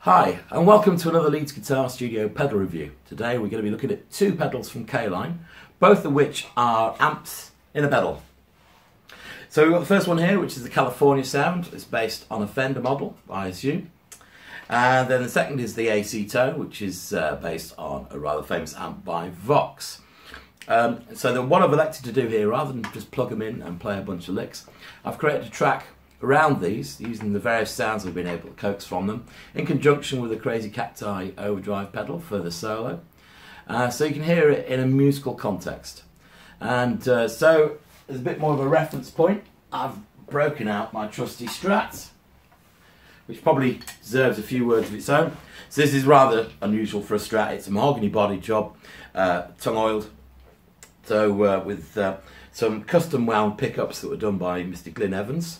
Hi, and welcome to another Leeds Guitar Studio pedal review. Today we're going to be looking at two pedals from Caline, both of which are amps in a pedal. So we've got the first one here, which is the California sound. It's based on a Fender model, I assume. And then the second is the AC Tone, which is based on a rather famous amp by Vox. So what I've elected to do here, rather than just plug them in and play a bunch of licks, I've created a track around these, using the various sounds I've been able to coax from them, in conjunction with a Crazy Cacti overdrive pedal for the solo, so you can hear it in a musical context. And so, as a bit more of a reference point, I've broken out my trusty Strat, which probably deserves a few words of its own. So this is rather unusual for a Strat. It's a mahogany body job, tongue oiled, so with some custom wound pickups that were done by Mr. Glyn Evans,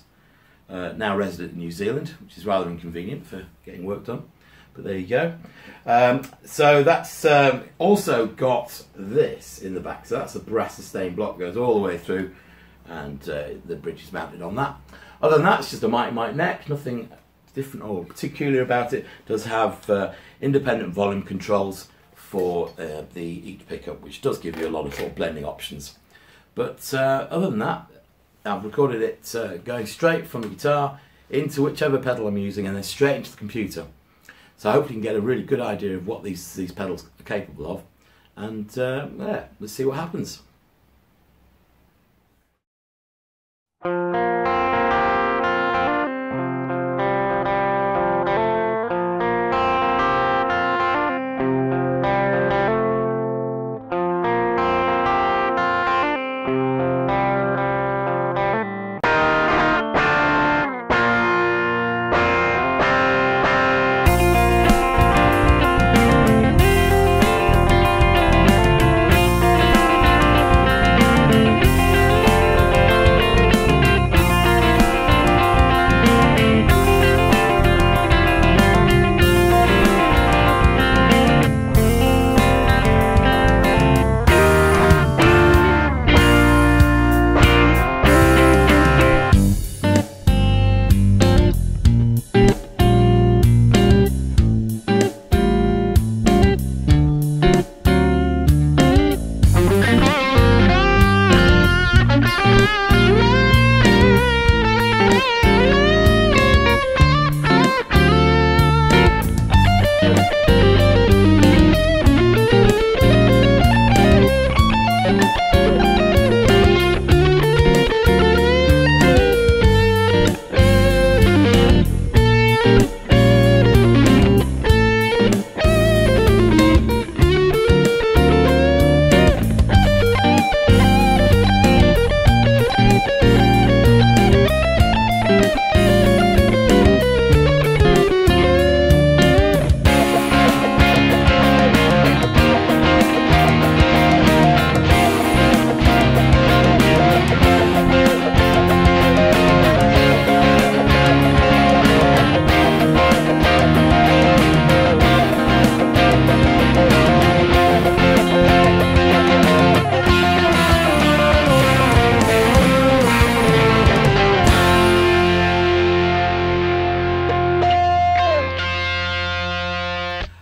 now resident in New Zealand, which is rather inconvenient for getting work done, but there you go. So that's also got this in the back, so that's a brass sustained block, goes all the way through, and the bridge is mounted on that. Other than that, it's just a mighty neck, nothing different or peculiar about it. It does have independent volume controls for each pickup, which does give you a lot of sort of blending options. But other than that, I've recorded it going straight from the guitar into whichever pedal I'm using, and then straight into the computer. So I hope you can get a really good idea of what these pedals are capable of, and yeah, let's see what happens.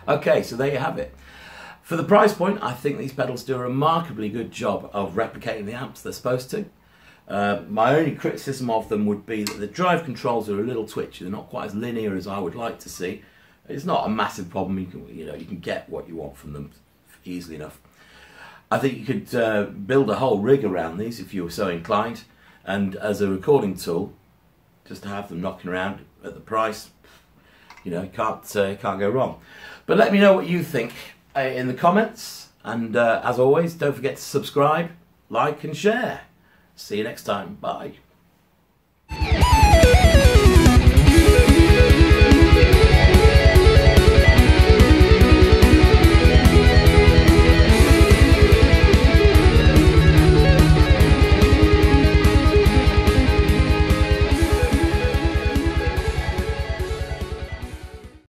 Okay, so there you have it. For the price point, I think these pedals do a remarkably good job of replicating the amps they're supposed to. My only criticism of them would be that the drive controls are a little twitchy. They're not quite as linear as I would like to see. It's not a massive problem. You can get what you want from them easily enough. I think you could build a whole rig around these if you were so inclined, and as a recording tool, just to have them knocking around at the price, you can't go wrong. But let me know what you think in the comments, and as always, don't forget to subscribe, like and share. See you next time. Bye.